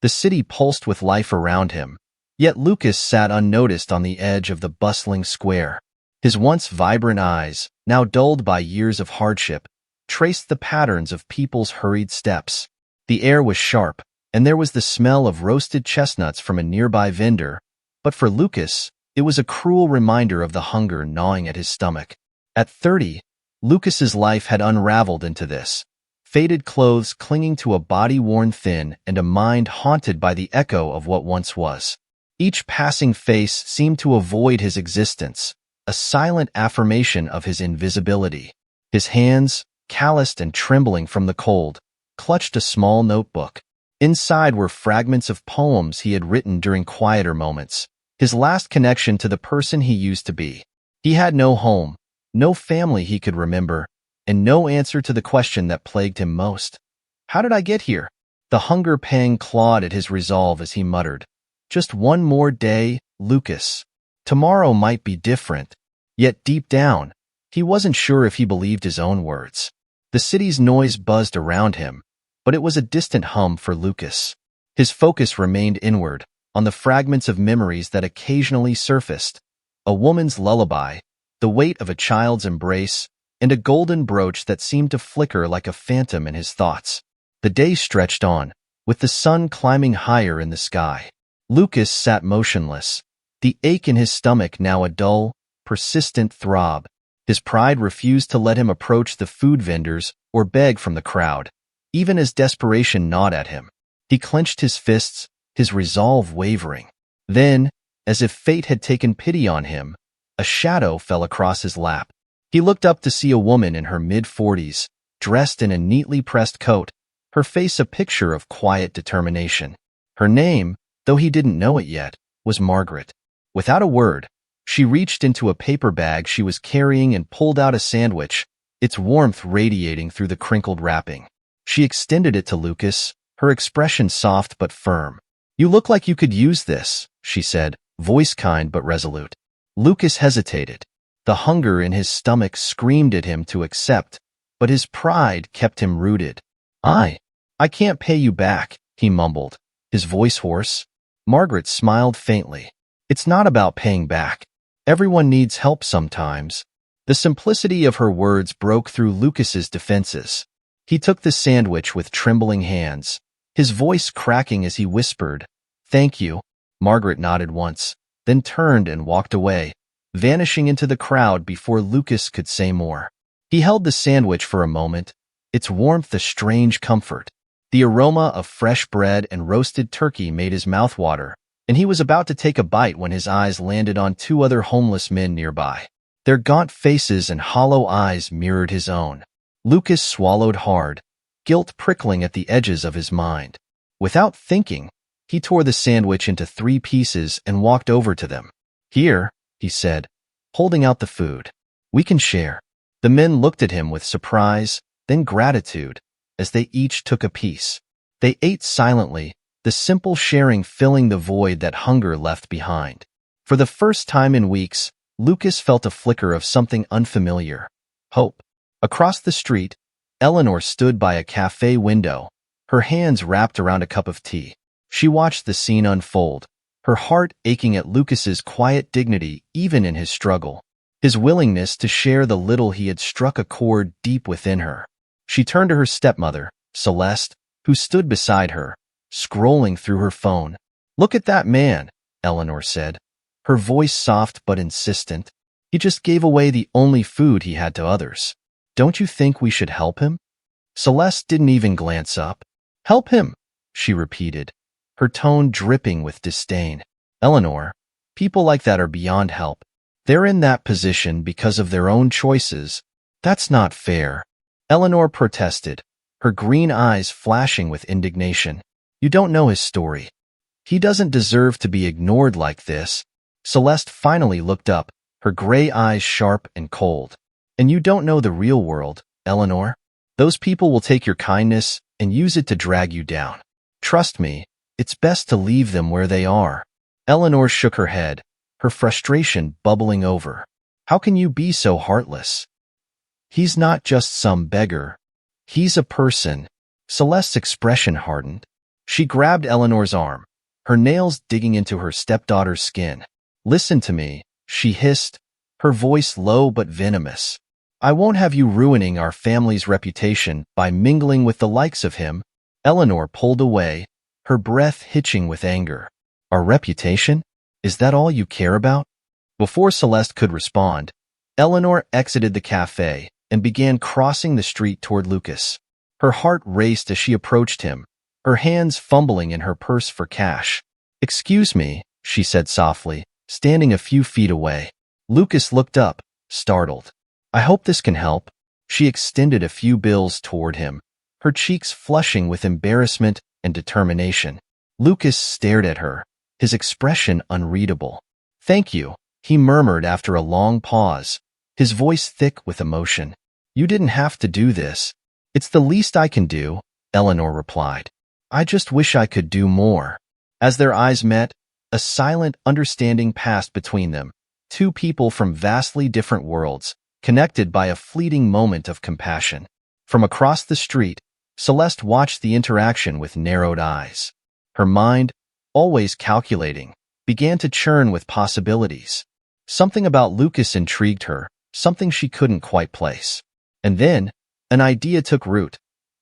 The city pulsed with life around him, yet Lucas sat unnoticed on the edge of the bustling square. His once vibrant eyes, now dulled by years of hardship, traced the patterns of people's hurried steps. The air was sharp, and there was the smell of roasted chestnuts from a nearby vendor, but for Lucas, it was a cruel reminder of the hunger gnawing at his stomach. At 30, Lucas's life had unraveled into this. Faded clothes clinging to a body worn thin and a mind haunted by the echo of what once was. Each passing face seemed to avoid his existence, a silent affirmation of his invisibility. His hands, calloused and trembling from the cold, clutched a small notebook. Inside were fragments of poems he had written during quieter moments, his last connection to the person he used to be. He had no home, no family he could remember, and no answer to the question that plagued him most. How did I get here? The hunger pang clawed at his resolve as he muttered, "Just one more day, Lucas. Tomorrow might be different." Yet deep down, he wasn't sure if he believed his own words. The city's noise buzzed around him, but it was a distant hum for Lucas. His focus remained inward, on the fragments of memories that occasionally surfaced. A woman's lullaby, the weight of a child's embrace, and a golden brooch that seemed to flicker like a phantom in his thoughts. The day stretched on, with the sun climbing higher in the sky. Lucas sat motionless, the ache in his stomach now a dull, persistent throb. His pride refused to let him approach the food vendors or beg from the crowd, even as desperation gnawed at him. He clenched his fists, his resolve wavering. Then, as if fate had taken pity on him, a shadow fell across his lap. He looked up to see a woman in her mid-40s, dressed in a neatly pressed coat, her face a picture of quiet determination. Her name, though he didn't know it yet, was Margaret. Without a word, she reached into a paper bag she was carrying and pulled out a sandwich, its warmth radiating through the crinkled wrapping. She extended it to Lucas, her expression soft but firm. "You look like you could use this," she said, voice kind but resolute. Lucas hesitated. The hunger in his stomach screamed at him to accept, but his pride kept him rooted. I can't pay you back," he mumbled, his voice hoarse. Margaret smiled faintly. "It's not about paying back. Everyone needs help sometimes." The simplicity of her words broke through Lucas's defenses. He took the sandwich with trembling hands, his voice cracking as he whispered, "Thank you." Margaret nodded once, then turned and walked away, vanishing into the crowd before Lucas could say more. He held the sandwich for a moment, its warmth a strange comfort. The aroma of fresh bread and roasted turkey made his mouth water, and he was about to take a bite when his eyes landed on two other homeless men nearby. Their gaunt faces and hollow eyes mirrored his own. Lucas swallowed hard, guilt prickling at the edges of his mind. Without thinking, he tore the sandwich into 3 pieces and walked over to them. "Here," he said, holding out the food. "We can share." The men looked at him with surprise, then gratitude, as they each took a piece. They ate silently, the simple sharing filling the void that hunger left behind. For the first time in weeks, Lucas felt a flicker of something unfamiliar. Hope. Across the street, Eleanor stood by a cafe window, her hands wrapped around a cup of tea. She watched the scene unfold, her heart aching at Lucas's quiet dignity even in his struggle, his willingness to share the little he had struck a chord deep within her. She turned to her stepmother, Celeste, who stood beside her, scrolling through her phone. "Look at that man," Eleanor said, her voice soft but insistent. "He just gave away the only food he had to others. Don't you think we should help him?" Celeste didn't even glance up. "Help him," she repeated, her tone dripping with disdain. "Eleanor, people like that are beyond help. They're in that position because of their own choices. That's not fair." Eleanor protested, her green eyes flashing with indignation. "You don't know his story. He doesn't deserve to be ignored like this." Celeste finally looked up, her gray eyes sharp and cold. "And you don't know the real world, Eleanor. Those people will take your kindness and use it to drag you down. Trust me, it's best to leave them where they are." Eleanor shook her head, her frustration bubbling over. "How can you be so heartless? He's not just some beggar. He's a person." Celeste's expression hardened. She grabbed Eleanor's arm, her nails digging into her stepdaughter's skin. "Listen to me," she hissed, her voice low but venomous. "I won't have you ruining our family's reputation by mingling with the likes of him." Eleanor pulled away, her breath hitching with anger. "Our reputation? Is that all you care about?" Before Celeste could respond, Eleanor exited the cafe and began crossing the street toward Lucas. Her heart raced as she approached him, her hands fumbling in her purse for cash. "Excuse me," she said softly, standing a few feet away. Lucas looked up, startled. "I hope this can help." She extended a few bills toward him, her cheeks flushing with embarrassment and determination. Lucas stared at her, his expression unreadable. "Thank you," he murmured after a long pause, his voice thick with emotion. "You didn't have to do this." "It's the least I can do," Eleanor replied. "I just wish I could do more." As their eyes met, a silent understanding passed between them, two people from vastly different worlds, connected by a fleeting moment of compassion. From across the street, Celeste watched the interaction with narrowed eyes. Her mind, always calculating, began to churn with possibilities. Something about Lucas intrigued her, something she couldn't quite place. And then, an idea took root,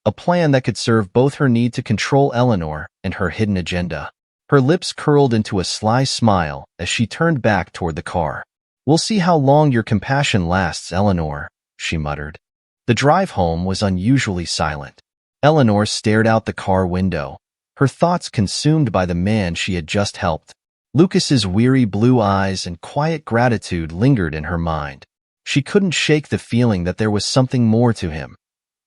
a plan that could serve both her need to control Eleanor and her hidden agenda. Her lips curled into a sly smile as she turned back toward the car. "We'll see how long your compassion lasts, Eleanor," she muttered. The drive home was unusually silent. Eleanor stared out the car window, her thoughts consumed by the man she had just helped. Lucas's weary blue eyes and quiet gratitude lingered in her mind. She couldn't shake the feeling that there was something more to him,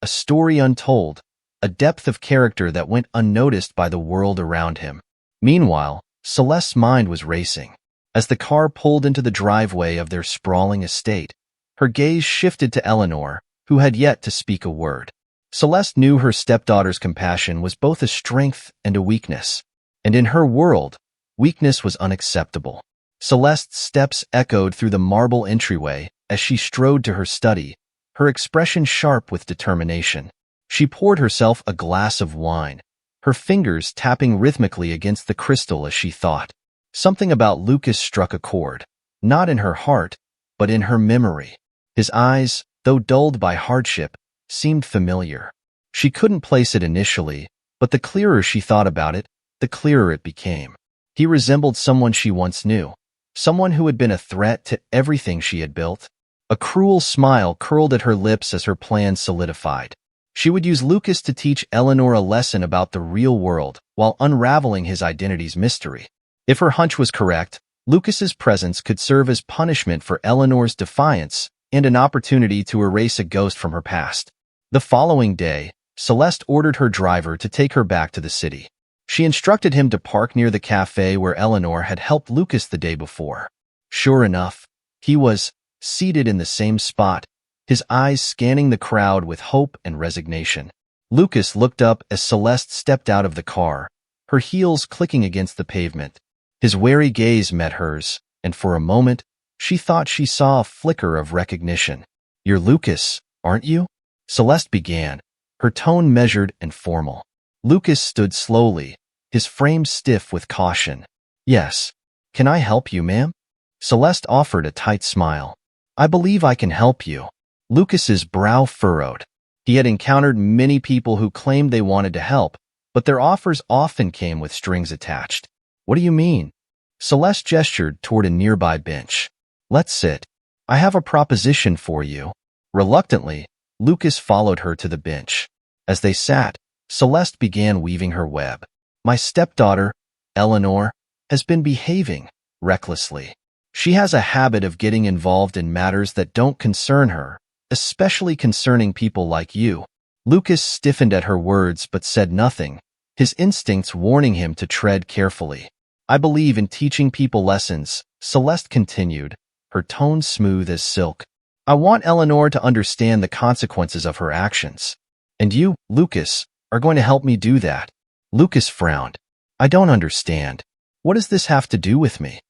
a story untold, a depth of character that went unnoticed by the world around him. Meanwhile, Celeste's mind was racing. As the car pulled into the driveway of their sprawling estate, her gaze shifted to Eleanor, who had yet to speak a word. Celeste knew her stepdaughter's compassion was both a strength and a weakness, and in her world, weakness was unacceptable. Celeste's steps echoed through the marble entryway as she strode to her study, her expression sharp with determination. She poured herself a glass of wine, her fingers tapping rhythmically against the crystal as she thought. Something about Lucas struck a chord, not in her heart, but in her memory. His eyes, though dulled by hardship, seemed familiar. She couldn't place it initially, but the clearer she thought about it, the clearer it became. He resembled someone she once knew, someone who had been a threat to everything she had built. A cruel smile curled at her lips as her plan solidified. She would use Lucas to teach Eleanor a lesson about the real world while unraveling his identity's mystery. If her hunch was correct, Lucas's presence could serve as punishment for Eleanor's defiance and an opportunity to erase a ghost from her past. The following day, Celeste ordered her driver to take her back to the city. She instructed him to park near the cafe where Eleanor had helped Lucas the day before. Sure enough, he was seated in the same spot, his eyes scanning the crowd with hope and resignation. Lucas looked up as Celeste stepped out of the car, her heels clicking against the pavement. His wary gaze met hers, and for a moment, she thought she saw a flicker of recognition. "You're Lucas, aren't you?" Celeste began, her tone measured and formal. Lucas stood slowly, his frame stiff with caution. "Yes. Can I help you, ma'am?" Celeste offered a tight smile. "I believe I can help you." Lucas's brow furrowed. He had encountered many people who claimed they wanted to help, but their offers often came with strings attached. "What do you mean?" Celeste gestured toward a nearby bench. "Let's sit. I have a proposition for you." Reluctantly, Lucas followed her to the bench. As they sat, Celeste began weaving her web. "My stepdaughter, Eleanor, has been behaving recklessly. She has a habit of getting involved in matters that don't concern her, especially concerning people like you." Lucas stiffened at her words but said nothing, his instincts warning him to tread carefully. "I believe in teaching people lessons," Celeste continued, her tone smooth as silk. "I want Eleanor to understand the consequences of her actions. And you, Lucas, are going to help me do that." Lucas frowned. "I don't understand. What does this have to do with me?"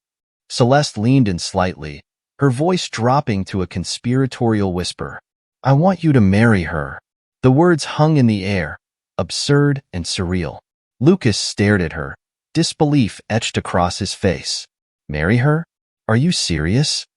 Celeste leaned in slightly, her voice dropping to a conspiratorial whisper. "I want you to marry her." The words hung in the air, absurd and surreal. Lucas stared at her, disbelief etched across his face. Marry her? Are you serious?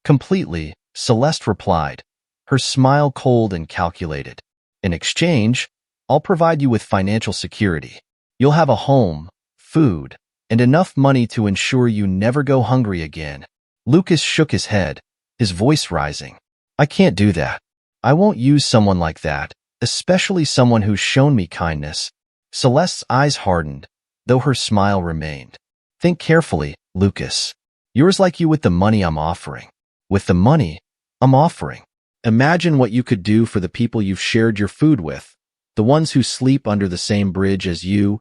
Completely, Celeste replied, her smile cold and calculated. In exchange, I'll provide you with financial security. You'll have a home, food, and enough money to ensure you never go hungry again. Lucas shook his head, his voice rising. I can't do that. I won't use someone like that, especially someone who's shown me kindness. Celeste's eyes hardened, though her smile remained. Think carefully, Lucas. Yours like you with the money I'm offering. With the money I'm offering. Imagine what you could do for the people you've shared your food with, the ones who sleep under the same bridge as you.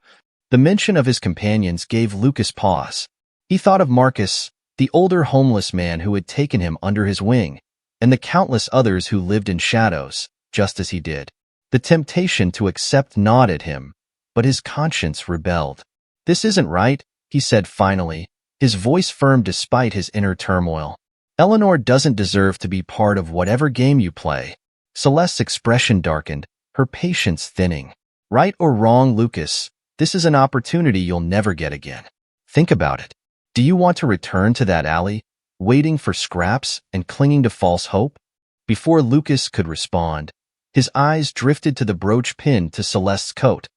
The mention of his companions gave Lucas pause. He thought of Marcus, the older homeless man who had taken him under his wing, and the countless others who lived in shadows, just as he did. The temptation to accept gnawed at him, but his conscience rebelled. This isn't right, he said finally, his voice firm despite his inner turmoil. Eleanor doesn't deserve to be part of whatever game you play. Celeste's expression darkened, her patience thinning. Right or wrong, Lucas, this is an opportunity you'll never get again. Think about it. Do you want to return to that alley, waiting for scraps and clinging to false hope? Before Lucas could respond, his eyes drifted to the brooch pinned to Celeste's coat,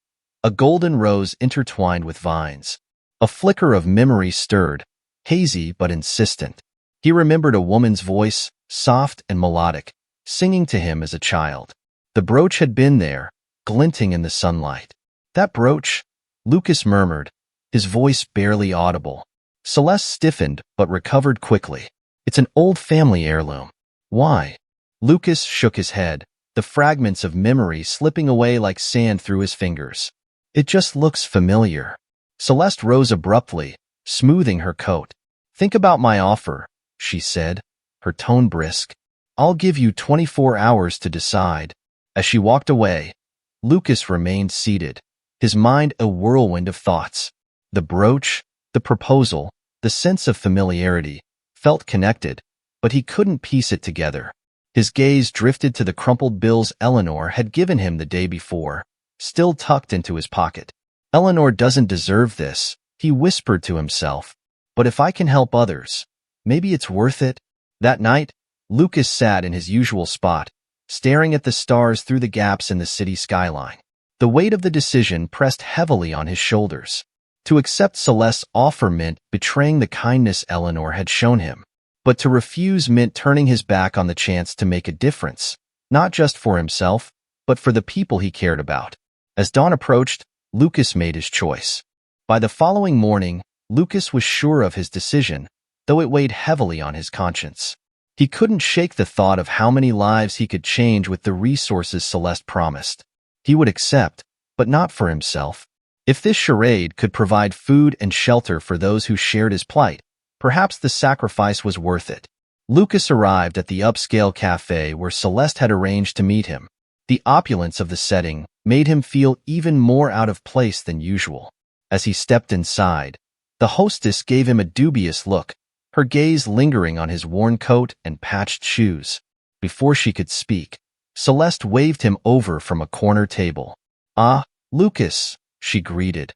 a golden rose intertwined with vines. A flicker of memory stirred, hazy but insistent. He remembered a woman's voice, soft and melodic, singing to him as a child. The brooch had been there, glinting in the sunlight. That brooch? Lucas murmured, his voice barely audible. Celeste stiffened but recovered quickly. It's an old family heirloom. Why? Lucas shook his head, the fragments of memory slipping away like sand through his fingers. It just looks familiar. Celeste rose abruptly, smoothing her coat. Think about my offer, she said, her tone brisk. I'll give you 24 hours to decide. As she walked away, Lucas remained seated, his mind a whirlwind of thoughts. The brooch, the proposal, the sense of familiarity, felt connected, but he couldn't piece it together. His gaze drifted to the crumpled bills Eleanor had given him the day before, still tucked into his pocket. Eleanor doesn't deserve this, he whispered to himself. But if I can help others, maybe it's worth it. That night, Lucas sat in his usual spot, staring at the stars through the gaps in the city skyline. The weight of the decision pressed heavily on his shoulders. To accept Celeste's offer meant betraying the kindness Eleanor had shown him. But to refuse meant turning his back on the chance to make a difference, not just for himself, but for the people he cared about. As dawn approached, Lucas made his choice. By the following morning, Lucas was sure of his decision, though it weighed heavily on his conscience. He couldn't shake the thought of how many lives he could change with the resources Celeste promised. He would accept, but not for himself. If this charade could provide food and shelter for those who shared his plight, perhaps the sacrifice was worth it. Lucas arrived at the upscale cafe where Celeste had arranged to meet him. The opulence of the setting made him feel even more out of place than usual. As he stepped inside, the hostess gave him a dubious look, her gaze lingering on his worn coat and patched shoes. Before she could speak, Celeste waved him over from a corner table. "Ah, Lucas," she greeted,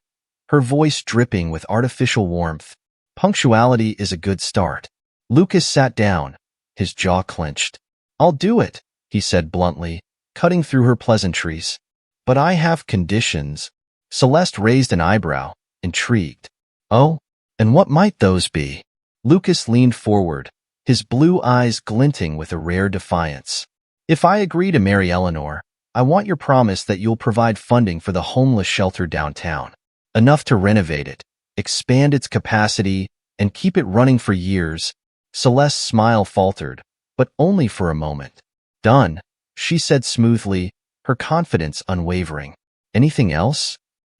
her voice dripping with artificial warmth. "Punctuality is a good start." Lucas sat down, his jaw clenched. "I'll do it," he said bluntly, cutting through her pleasantries. "But I have conditions." Celeste raised an eyebrow, intrigued. "Oh, and what might those be?" Lucas leaned forward, his blue eyes glinting with a rare defiance. "If I agree to marry Eleanor, I want your promise that you'll provide funding for the homeless shelter downtown. Enough to renovate it, expand its capacity, and keep it running for years." Celeste's smile faltered, but only for a moment. "Done," she said smoothly, her confidence unwavering. "Anything else?"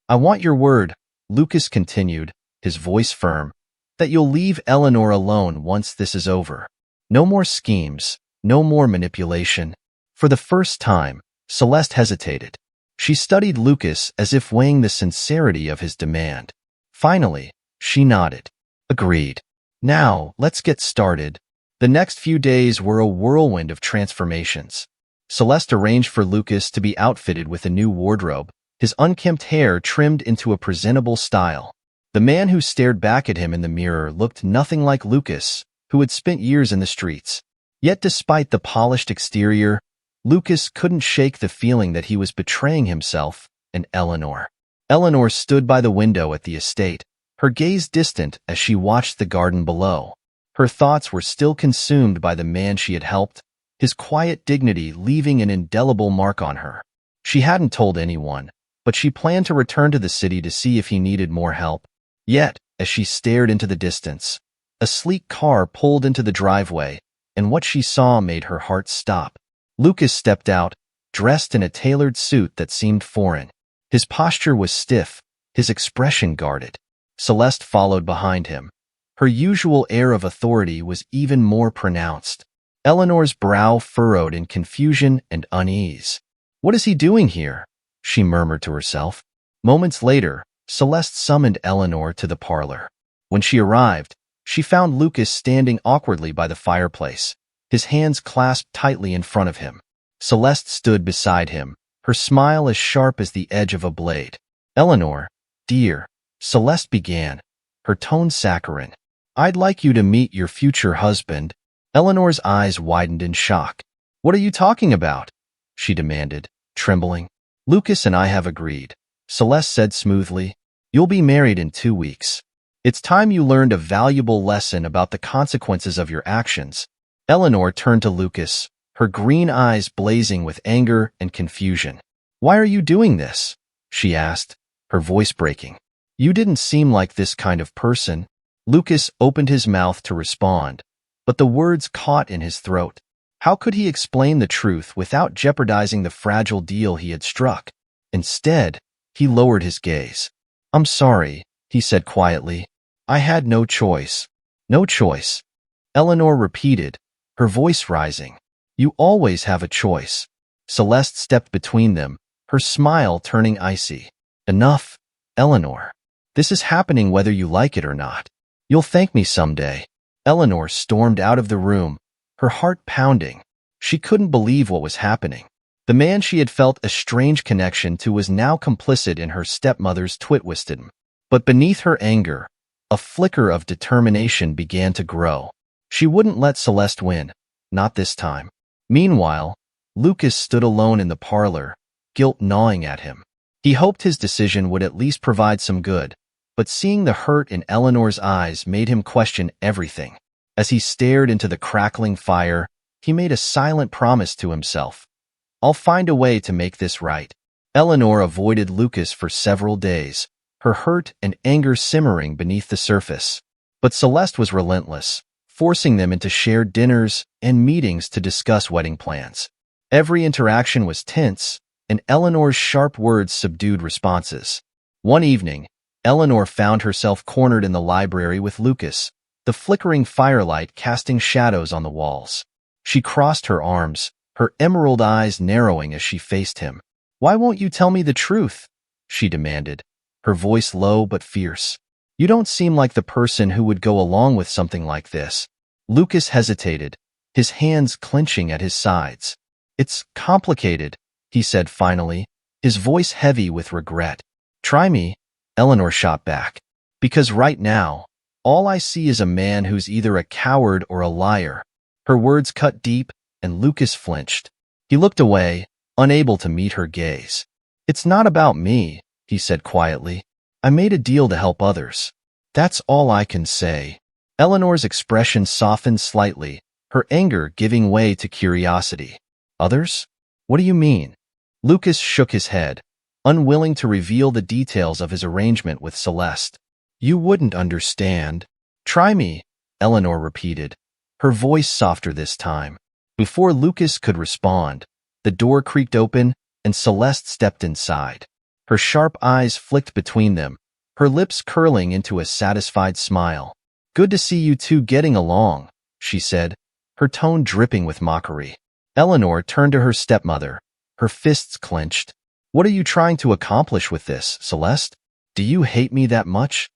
"I want your word," Lucas continued, his voice firm, "that you'll leave Eleanor alone once this is over. No more schemes, no more manipulation." For the first time, Celeste hesitated. She studied Lucas as if weighing the sincerity of his demand. Finally, she nodded. "Agreed. Now, let's get started." The next few days were a whirlwind of transformations. Celeste arranged for Lucas to be outfitted with a new wardrobe, his unkempt hair trimmed into a presentable style. The man who stared back at him in the mirror looked nothing like Lucas, who had spent years in the streets. Yet despite the polished exterior, Lucas couldn't shake the feeling that he was betraying himself and Eleanor. Eleanor stood by the window at the estate, her gaze distant as she watched the garden below. Her thoughts were still consumed by the man she had helped, his quiet dignity leaving an indelible mark on her. She hadn't told anyone, but she planned to return to the city to see if he needed more help. Yet, as she stared into the distance, a sleek car pulled into the driveway, and what she saw made her heart stop. Lucas stepped out, dressed in a tailored suit that seemed foreign. His posture was stiff, his expression guarded. Celeste followed behind him. Her usual air of authority was even more pronounced. Eleanor's brow furrowed in confusion and unease. "What is he doing here?" she murmured to herself. Moments later, Celeste summoned Eleanor to the parlor. When she arrived, she found Lucas standing awkwardly by the fireplace, his hands clasped tightly in front of him. Celeste stood beside him, her smile as sharp as the edge of a blade. "Eleanor, dear," Celeste began, her tone saccharine. "I'd like you to meet your future husband." Eleanor's eyes widened in shock. "What are you talking about?" she demanded, trembling. "Lucas and I have agreed," Celeste said smoothly. "You'll be married in 2 weeks. It's time you learned a valuable lesson about the consequences of your actions." Eleanor turned to Lucas, her green eyes blazing with anger and confusion. "Why are you doing this?" she asked, her voice breaking. "You didn't seem like this kind of person." Lucas opened his mouth to respond, but the words caught in his throat. How could he explain the truth without jeopardizing the fragile deal he had struck? Instead, he lowered his gaze. "I'm sorry," he said quietly. "I had no choice." "No choice," Eleanor repeated, her voice rising. "You always have a choice." Celeste stepped between them, her smile turning icy. "Enough, Eleanor. This is happening whether you like it or not. You'll thank me someday." Eleanor stormed out of the room, her heart pounding. She couldn't believe what was happening. The man she had felt a strange connection to was now complicit in her stepmother's twitwisted. But beneath her anger, a flicker of determination began to grow. She wouldn't let Celeste win, not this time. Meanwhile, Lucas stood alone in the parlor, guilt gnawing at him. He hoped his decision would at least provide some good, but seeing the hurt in Eleanor's eyes made him question everything. As he stared into the crackling fire, he made a silent promise to himself. "I'll find a way to make this right." Eleanor avoided Lucas for several days, her hurt and anger simmering beneath the surface. But Celeste was relentless, forcing them into shared dinners and meetings to discuss wedding plans. Every interaction was tense, and Eleanor's sharp words subdued responses. One evening, Eleanor found herself cornered in the library with Lucas, the flickering firelight casting shadows on the walls. She crossed her arms, her emerald eyes narrowing as she faced him. "Why won't you tell me the truth?" she demanded, her voice low but fierce. "You don't seem like the person who would go along with something like this." Lucas hesitated, his hands clenching at his sides. "It's complicated," he said finally, his voice heavy with regret. "Try me," Eleanor shot back. "Because right now, all I see is a man who's either a coward or a liar." Her words cut deep, and Lucas flinched. He looked away, unable to meet her gaze. "It's not about me," he said quietly. "I made a deal to help others. That's all I can say." Eleanor's expression softened slightly, her anger giving way to curiosity. "Others? What do you mean?" Lucas shook his head, unwilling to reveal the details of his arrangement with Celeste. "You wouldn't understand." "Try me," Eleanor repeated, her voice softer this time. Before Lucas could respond, the door creaked open and Celeste stepped inside. Her sharp eyes flicked between them, her lips curling into a satisfied smile. "Good to see you two getting along," she said, her tone dripping with mockery. Eleanor turned to her stepmother, her fists clenched. "What are you trying to accomplish with this, Celeste? Do you hate me that much?"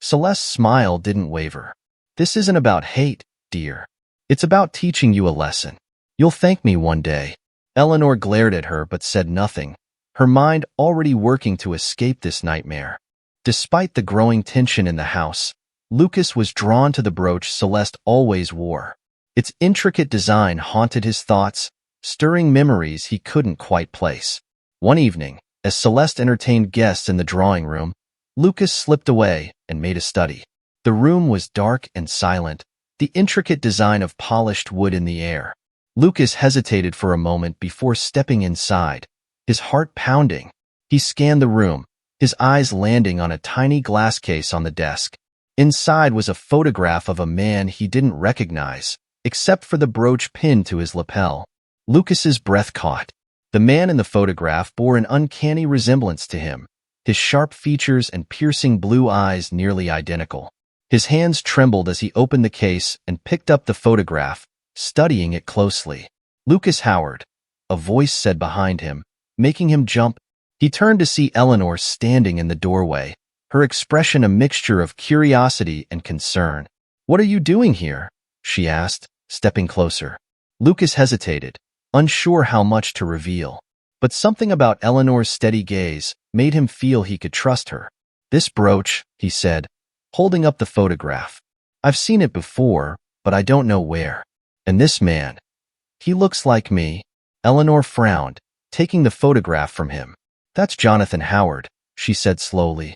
Celeste's smile didn't waver. "This isn't about hate, dear. It's about teaching you a lesson. You'll thank me one day." Eleanor glared at her but said nothing, her mind already working to escape this nightmare. Despite the growing tension in the house, Lucas was drawn to the brooch Celeste always wore. Its intricate design haunted his thoughts, stirring memories he couldn't quite place. One evening, as Celeste entertained guests in the drawing room, Lucas slipped away and made a study. The room was dark and silent, the intricate design of polished wood in the air. Lucas hesitated for a moment before stepping inside, his heart pounding. He scanned the room, his eyes landing on a tiny glass case on the desk. Inside was a photograph of a man he didn't recognize, except for the brooch pinned to his lapel. Lucas's breath caught. The man in the photograph bore an uncanny resemblance to him, his sharp features and piercing blue eyes nearly identical. His hands trembled as he opened the case and picked up the photograph, studying it closely. "Lucas Howard," a voice said behind him, making him jump. He turned to see Eleanor standing in the doorway, her expression a mixture of curiosity and concern. "What are you doing here?" she asked, stepping closer. Lucas hesitated, unsure how much to reveal. But something about Eleanor's steady gaze made him feel he could trust her. "This brooch," he said, holding up the photograph. "I've seen it before, but I don't know where. And this man, he looks like me." Eleanor frowned, taking the photograph from him. "That's Jonathan Howard," she said slowly.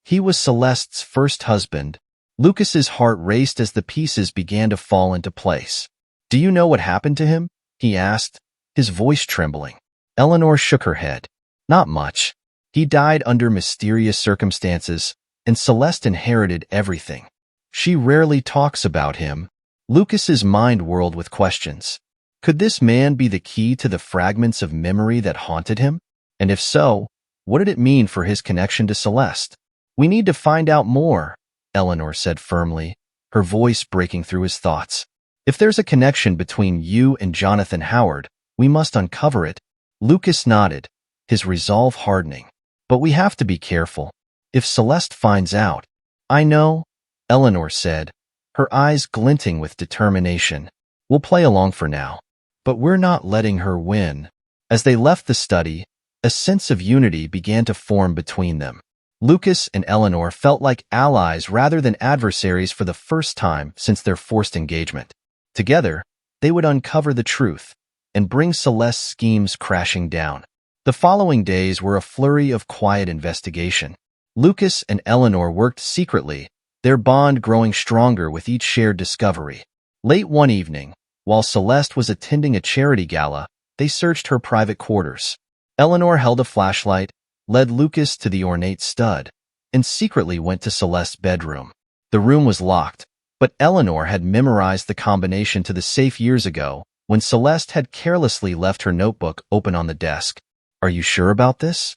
"He was Celeste's first husband." Lucas's heart raced as the pieces began to fall into place. "Do you know what happened to him?" he asked, his voice trembling. Eleanor shook her head. "Not much. He died under mysterious circumstances, and Celeste inherited everything. She rarely talks about him." Lucas's mind whirled with questions. Could this man be the key to the fragments of memory that haunted him? And if so, what did it mean for his connection to Celeste? "We need to find out more," Eleanor said firmly, her voice breaking through his thoughts. "If there's a connection between you and Jonathan Howard, we must uncover it." Lucas nodded, his resolve hardening. "But we have to be careful. If Celeste finds out—" "I know," Eleanor said, her eyes glinting with determination. "We'll play along for now. But we're not letting her win." As they left the study, a sense of unity began to form between them. Lucas and Eleanor felt like allies rather than adversaries for the first time since their forced engagement. Together, they would uncover the truth and bring Celeste's schemes crashing down. The following days were a flurry of quiet investigation. Lucas and Eleanor worked secretly, their bond growing stronger with each shared discovery. Late one evening, while Celeste was attending a charity gala, they searched her private quarters. Eleanor held a flashlight, led Lucas to the ornate stud, and secretly went to Celeste's bedroom. The room was locked, but Eleanor had memorized the combination to the safe years ago when Celeste had carelessly left her notebook open on the desk. "Are you sure about this?"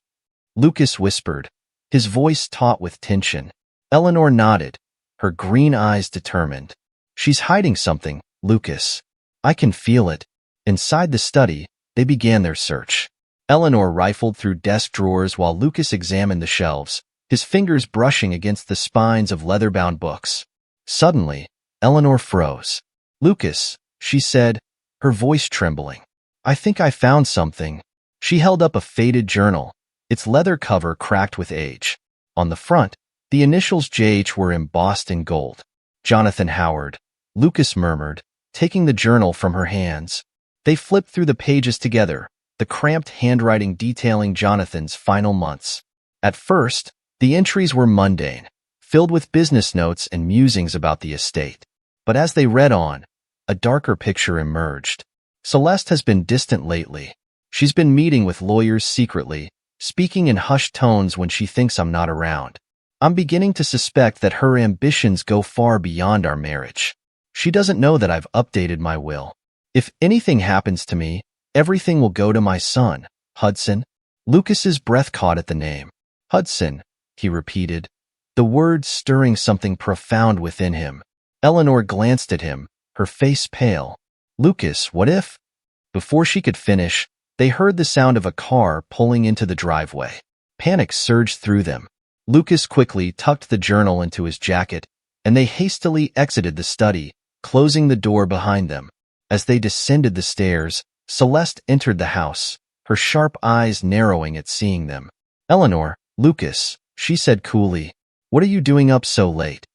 Lucas whispered, his voice taut with tension. Eleanor nodded, her green eyes determined. "She's hiding something, Lucas. I can feel it." Inside the study, they began their search. Eleanor rifled through desk drawers while Lucas examined the shelves, his fingers brushing against the spines of leather-bound books. Suddenly, Eleanor froze. "Lucas," she said, her voice trembling. "I think I found something." She held up a faded journal, its leather cover cracked with age. On the front, the initials JH were embossed in gold. "Jonathan Howard," Lucas murmured, taking the journal from her hands. They flipped through the pages together, the cramped handwriting detailing Jonathan's final months. At first, the entries were mundane, filled with business notes and musings about the estate. But as they read on, a darker picture emerged. "Celeste has been distant lately. She's been meeting with lawyers secretly, speaking in hushed tones when she thinks I'm not around. I'm beginning to suspect that her ambitions go far beyond our marriage. She doesn't know that I've updated my will. If anything happens to me, everything will go to my son, Hudson." Lucas's breath caught at the name. "Hudson," he repeated, the words stirring something profound within him. Eleanor glanced at him, her face pale. "Lucas, what if—" Before she could finish, they heard the sound of a car pulling into the driveway. Panic surged through them. Lucas quickly tucked the journal into his jacket, and they hastily exited the study, closing the door behind them. As they descended the stairs, Celeste entered the house, her sharp eyes narrowing at seeing them. "Eleanor, Lucas," she said coolly. "What are you doing up so late?"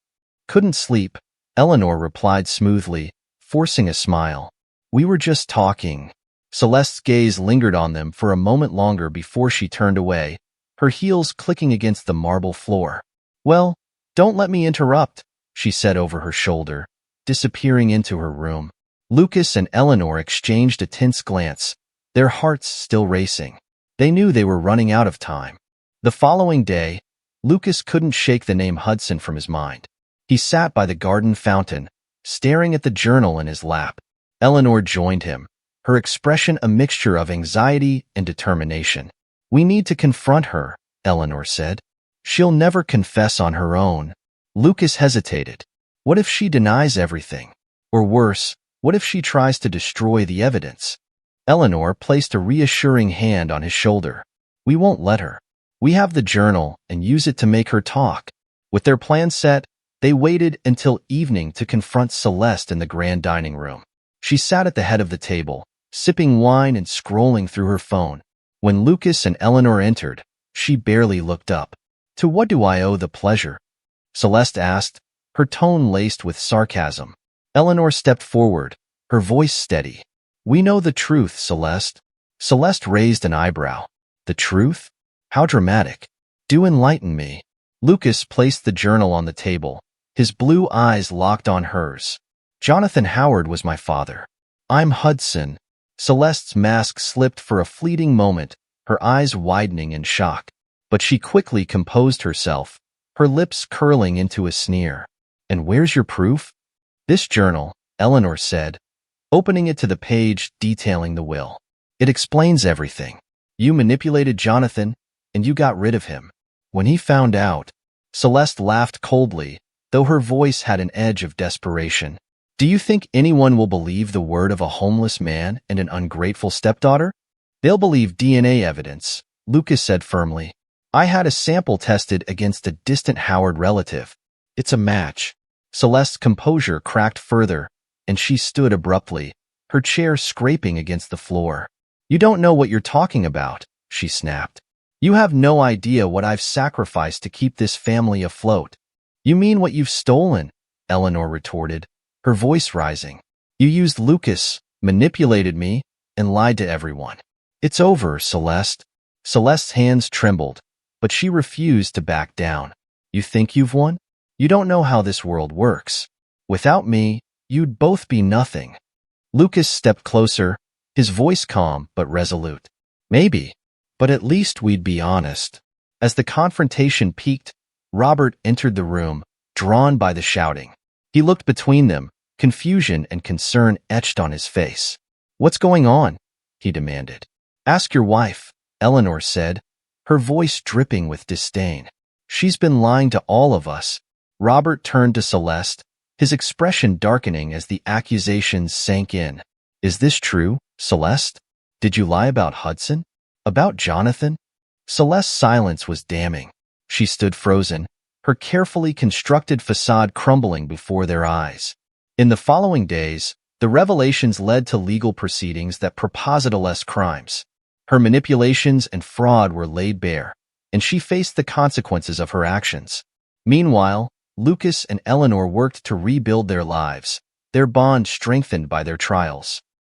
"Couldn't sleep," Eleanor replied smoothly, forcing a smile. "We were just talking." Celeste's gaze lingered on them for a moment longer before she turned away, her heels clicking against the marble floor. "Well, don't let me interrupt," she said over her shoulder, disappearing into her room. Lucas and Eleanor exchanged a tense glance, their hearts still racing. They knew they were running out of time. The following day, Lucas couldn't shake the name Hudson from his mind. He sat by the garden fountain, staring at the journal in his lap. Eleanor joined him, her expression a mixture of anxiety and determination. "We need to confront her," Eleanor said. "She'll never confess on her own." Lucas hesitated. What if she denies everything? Or worse, what if she tries to destroy the evidence? Eleanor placed a reassuring hand on his shoulder. "We won't let her. We have the journal and use it to make her talk." With their plan set, they waited until evening to confront Celeste in the grand dining room. She sat at the head of the table, sipping wine and scrolling through her phone. When Lucas and Eleanor entered, she barely looked up. "To what do I owe the pleasure?" Celeste asked, her tone laced with sarcasm. Eleanor stepped forward, her voice steady. "We know the truth, Celeste." Celeste raised an eyebrow. "The truth? How dramatic. Do enlighten me." Lucas placed the journal on the table, his blue eyes locked on hers. "Jonathan Howard was my father. I'm Hudson." Celeste's mask slipped for a fleeting moment, her eyes widening in shock. But she quickly composed herself, her lips curling into a sneer. "And where's your proof?" "This journal," Eleanor said, opening it to the page detailing the will. "It explains everything. You manipulated Jonathan, and you got rid of him. When he found out..." Celeste laughed coldly, though her voice had an edge of desperation. "Do you think anyone will believe the word of a homeless man and an ungrateful stepdaughter?" "They'll believe DNA evidence," Lucas said firmly. "I had a sample tested against a distant Howard relative. It's a match." Celeste's composure cracked further, and she stood abruptly, her chair scraping against the floor. "You don't know what you're talking about," she snapped. "You have no idea what I've sacrificed to keep this family afloat." "You mean what you've stolen?" Eleanor retorted, her voice rising. "You used Lucas, manipulated me, and lied to everyone." "It's over, Celeste." Celeste's hands trembled, but she refused to back down. "You think you've won? You don't know how this world works. Without me, you'd both be nothing." Lucas stepped closer, his voice calm but resolute. "Maybe, but at least we'd be honest." As the confrontation peaked, Robert entered the room, drawn by the shouting. He looked between them, confusion and concern etched on his face. "What's going on?" he demanded. "Ask your wife," Eleanor said, her voice dripping with disdain. "She's been lying to all of us." Robert turned to Celeste, his expression darkening as the accusations sank in. "Is this true, Celeste? Did you lie about Hudson? About Jonathan?" Celeste's silence was damning. She stood frozen, her carefully constructed facade crumbling before their eyes. In the following days, the revelations led to legal proceedings that propositalesque crimes. Her manipulations and fraud were laid bare, and she faced the consequences of her actions. Meanwhile, Lucas and Eleanor worked to rebuild their lives, their bond strengthened by their trials.